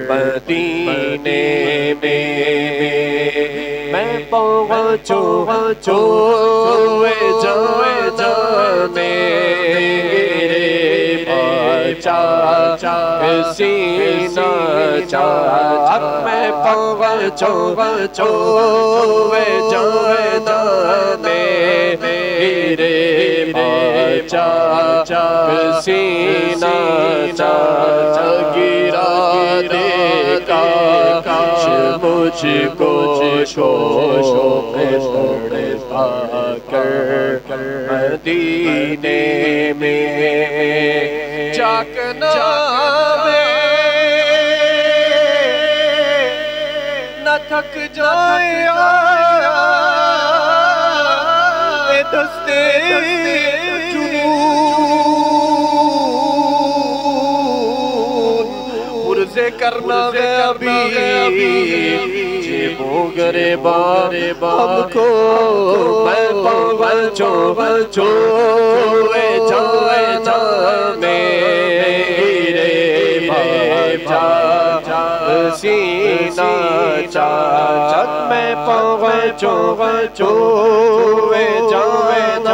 مدینے میں پہنچوں ہوئے جان میرے بچا سینہ چاہت میں پہنچوں ہوئے جان میرے بچا سینہ چاہت گرا دے کاش مجھ کو شوق تڑپا کر مدینے میں جاکنا نہ تھک جائے دستے جنون پرزے کرنا گیا بھی جیبوں گریبان ہم کو میں پہنچوں ہوئے جان میرے بچا سینہ چاہت میں پہنچوں ہوئے جان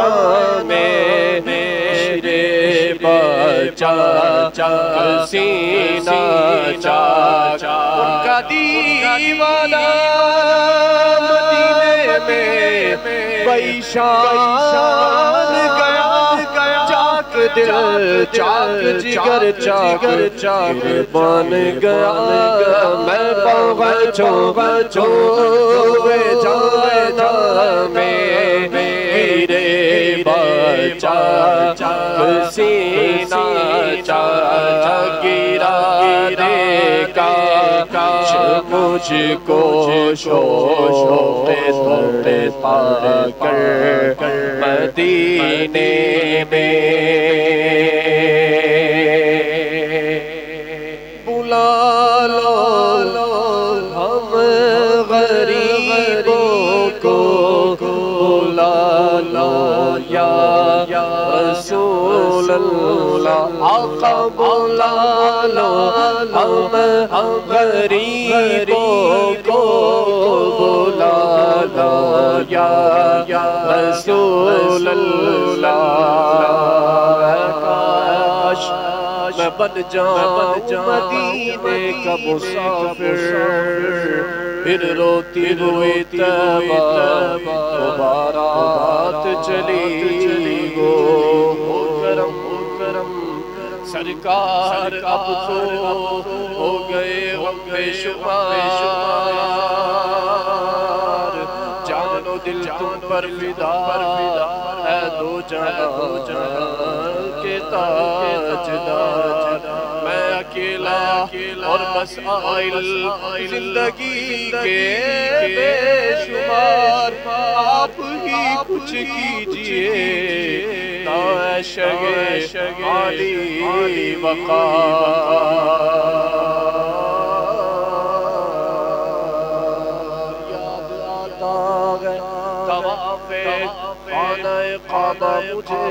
میرے بچا سینہ چاہت ان کا دیوانہ مدینے میں بیشان گیا چاک دل چاک جگر چاک بن گیا میں پہنچوں ہوئے جان میرے بچا سینہ چاہت گرا دے کاش مجھ کو شوق تڑپا کر مدینے میں بلا لو ہم غریبوں کو بلا لو یا رسول اللہ آقا بلا لو ہم غریبوں کو بلا لو یا رسول اللہ کاش میں بن جاؤں مدینے کا مسافر پھر روتی ہوئی طیبہ بارات چلی گو کرم سرکار اب تو ہو گئے بے شمار جان و دل تم پر فدا ہے دو جہاں کے تاجدار میں اکیلا اور مسائل زندگی کے بے شمار آپ ہی کچھ کیجئے عاشق عالی وقار یاد آتا ہے طواف خانہ کعبہ مجھے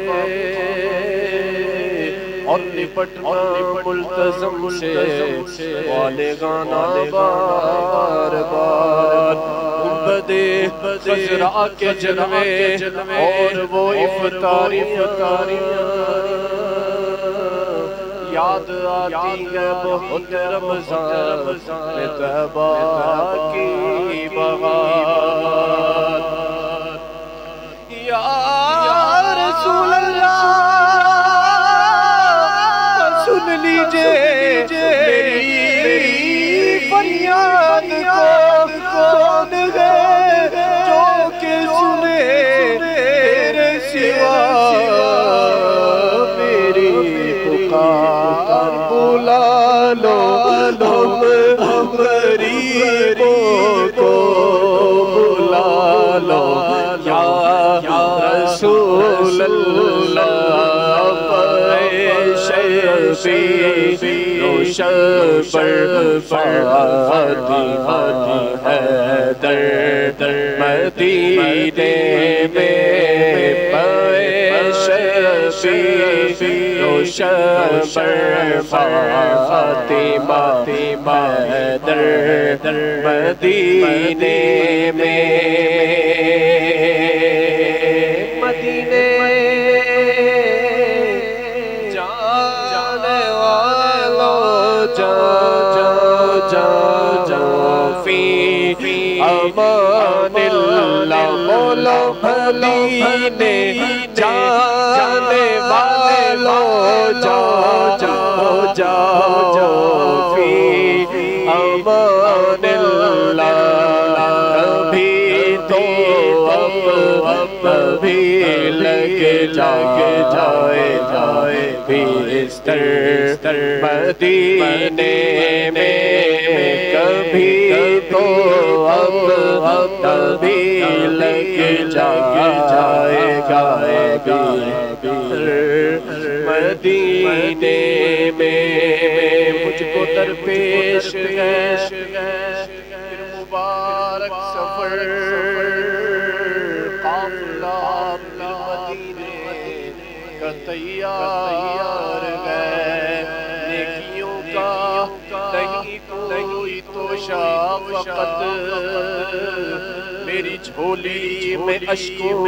اور لپٹنا ملتزم سے والگانا بار بار بدے خزرہ کے جلوے اور وہ افطاریاں یاد آتی ہے بہت رمضان طیبہ کی بہار یا رسول اللہ سن لیجئے میری فریاد کون ہے جو کہ سنے میرے سوا میری پکار بلا لو ہم غریبوں کو بلا لو یا رسول اللہ روشن پر فاتحہ حیدر مدینے میں پیش روشن پر فاطمہ حیدر مدینے میں مدینے جانے والوں جاؤ فی امان اللہ بولو مدینے جانے والوں جاؤ فی امان اللہ ابھی تو ابھی لگ جائے بستر مدینے میں کبھی تو ابھی لگ جائے گا مدینے میں مجھ کو درپیش ہے پھر مبارک سفر قافلہ مدینے کا تیار ہے نیکیوں کا نہیں کوئی توشہ فقط میری جھولی میں اشکوں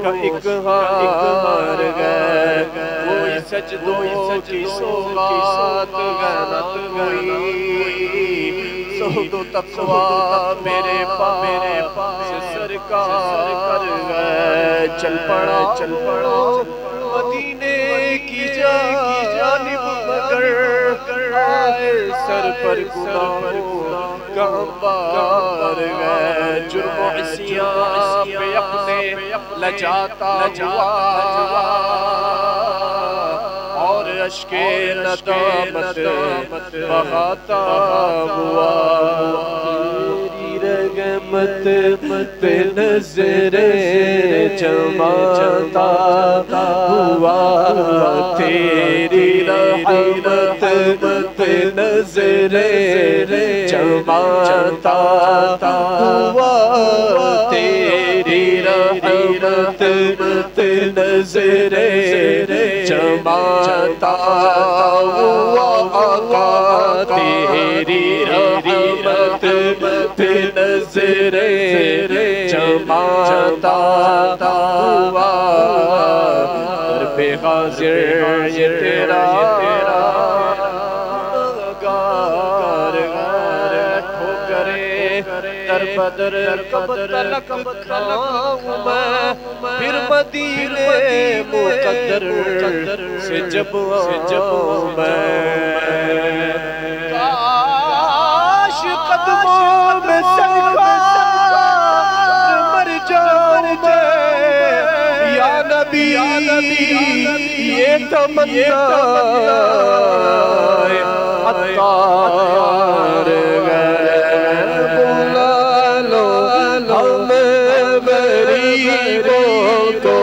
کا ایک ہار ہے کوئی سجدوں کی سوغات ہے نہ کوئی زہد و تقویٰ میرے پاس سرکار ہے چل پڑا مدینے کی جانب مگر آئے سر پر گناہوں کا انبار ہے جرم و عصیان پہ اپنے لجاتا ہوا اور اشک ندامت بہاتا ہوا تیری رحمت پہ نظریں جماتا ہوا تیری رحمت پہ نظریں جماتا ہوا تیری رحمت پہ نظریں جماتا ہوا آقا تیری رحمت پہ نظریں جماتا ہوا در پہ حاضر یہ تیرا گار ٹھوکرے در بدر کب تلک کھاؤں میں پھر مدینے مقدر سے جب آؤں میں کاش قدموں میں سرکار مر جاؤں میں یا نبی یہ تمنا عطار بلا لو ہم غریبوں کو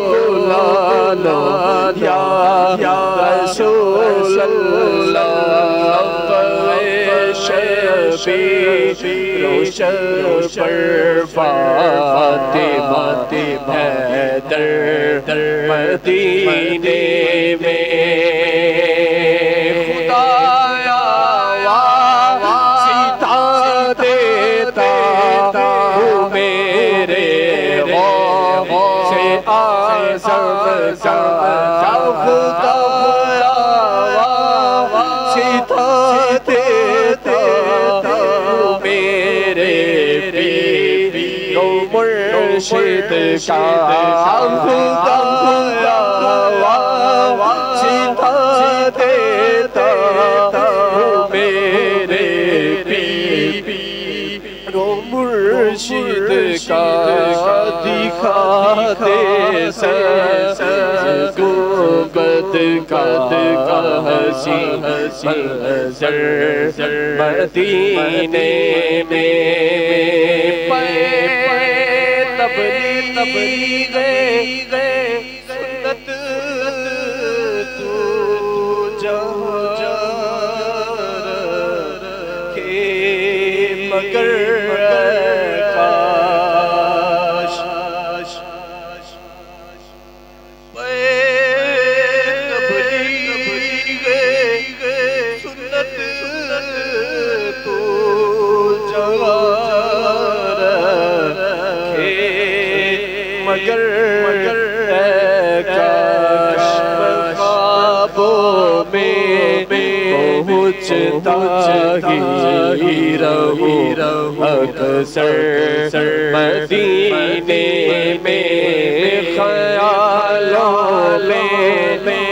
بلا لو یا رسول اللہ شفیع روشن پر فاطمہ حیدر مدینے میں خدایا سیتا دیتا ہوں میرے غم سے آزم خدایا سیتا دیتا ہوں میرے پیر و مرشد کا خدایا سیتا دیتا ہوں میرے پیر و مرشد کا دکھاتے سر گنبد کا حسین منظر مدینے میں تبلیغ سنت تو جہاں کہ مگر کاش پہنچتا ہی رہوں اکثر مدینے میں خیالوں میں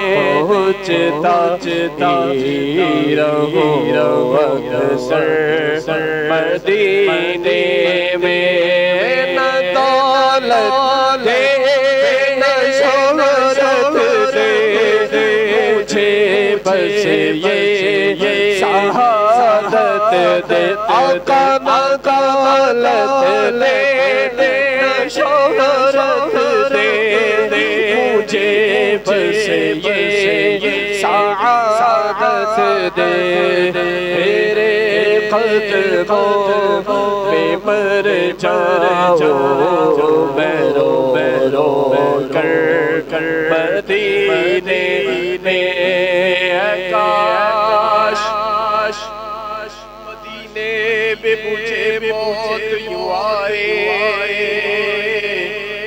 پہنچتا ہی رہوں اکثر مدینے میں نہ دولت دے نہ شہرت دے مجھے بس یہ شہادت دے آقا نہ دولت دے نہ شہرت دے مجھے بس یہ شہادت دے تیرے قدموں میں مر جاؤں میں رو کر مدینے میں کاش مدینے میں مجھے موت یوں آئے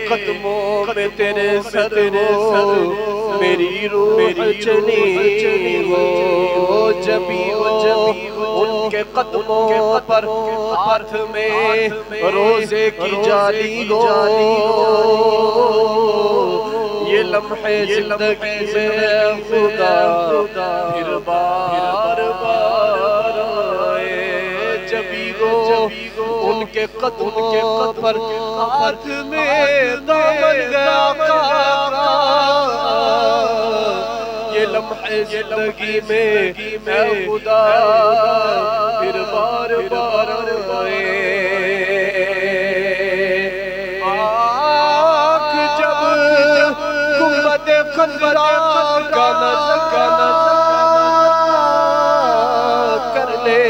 قدموں میں تیرے سر ہو میری روح چلی ہو جبھی ہو ان کے قدموں پر ہاتھ میں روزے کی جالی ہو یہ لمحے زندگی میں خدا پھر بار آئے جبھی ہو ان کے قدموں پر ہاتھ میں دامن گیا یہ لمحے زندگی میں اے خدا پھر بار آئے آنکھ جب گنبد خضرا کا نظر کر لے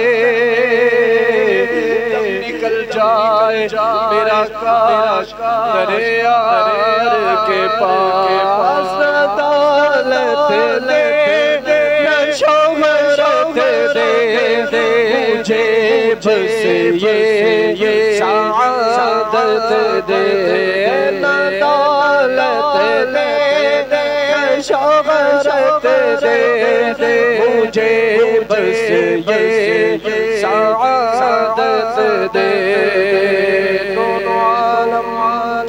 تب نکل جائے میرا کاش درے یار کے پاس نہ دولت دے نہ شہرت دے مجھے بس یہ سعادت دے نہ دولت دے نہ شہرت دے مجھے بس یہ سعادت دے دونوں عالم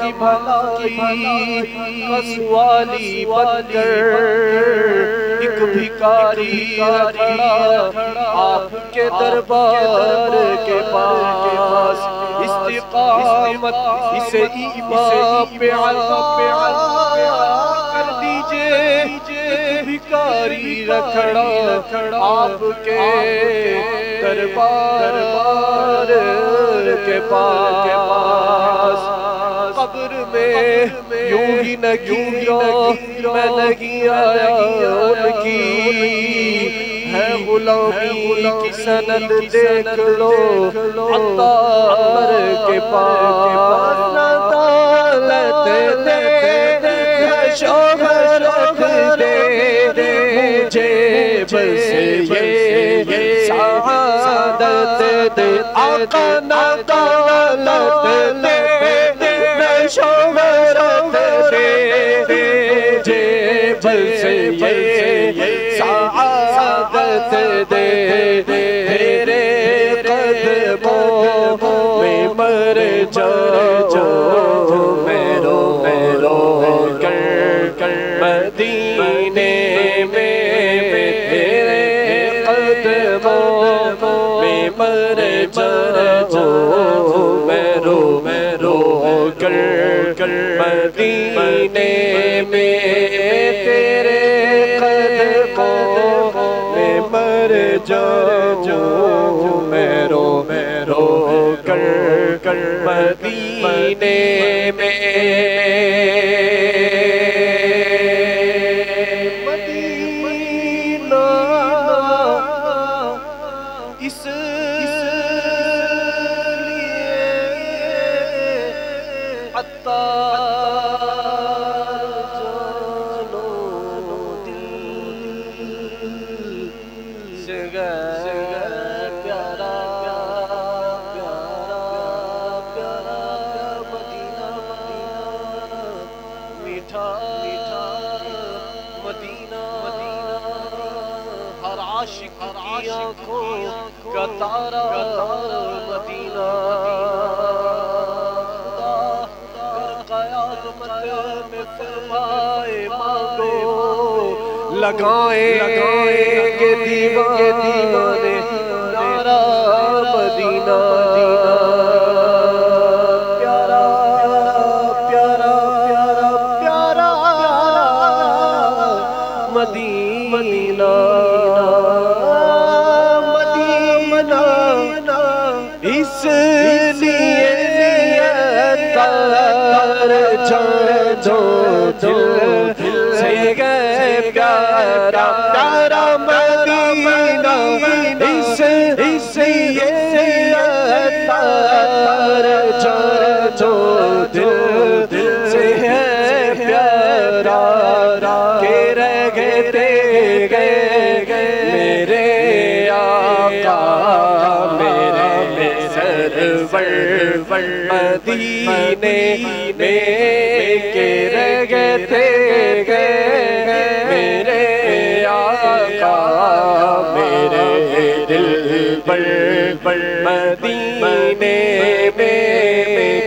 کی بھلائی کسوالی بن کر ایک بھکاری کھڑا آپ کے دربار کے پاس استقامت اسے ایمان پہ عطا کر دیجئے ایک بھکاری کھڑا آپ کے دربار کے پاس قبر میں یوں ہی نگیروں میں نہیں آیا ان کی ہے غلامی کی سند دیکھ لو عطار کے پاس نہ دولت دے نہ شہرت دے مجھے بس یہ سعادت دے آقا نہ دولت دے نہ شہرت دے مجھے بس یہ سعادت دے تیرے قدموں میں مر جاؤں میں رو کر مدینے میں تیرے قدموں میں مر جاؤں میں رو کر مدینے میں تیرے قدموں میں مر جاؤں میں رو کر مدینے میں مدینہ اس لیے عطار جانو دل سے پیارا مدینہ میٹھا مدینہ ہر عاشق آنکھوں کا تارا مدینہ قیامت میں فرمائے مانگو لگائیں گے دیوانے نعرہ مدینہ پیارا پیارا پیارا پیارا مدینہ مدینہ اس لیے جو دل سے گئے پیارا پیارا مدینہ اس لیے جو دل سے ہے پیارا کہ رہ گئے میرے آقا میرے سرور مدینے میں کہ رہ گئے میرے آقا میرے دل پر مدینے میں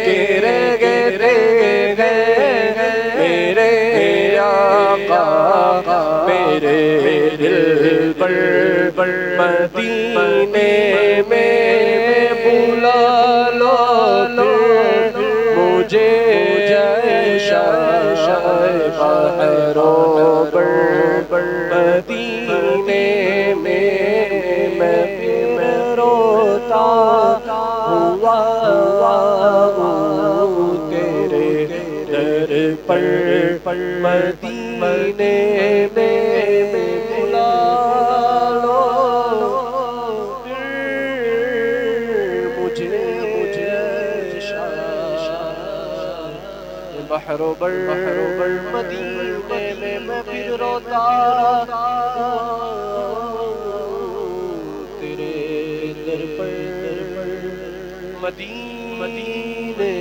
کہ رہ گئے میرے آقا میرے دل پر مدینے میں بلا لو مجھے جیسا بحروں پر مدینے میں روتا ہوا تیرے در پر مدینے میں بلا لو مجھے بحر و بر مدینے میں پھر روتا تیرے در پر مدینے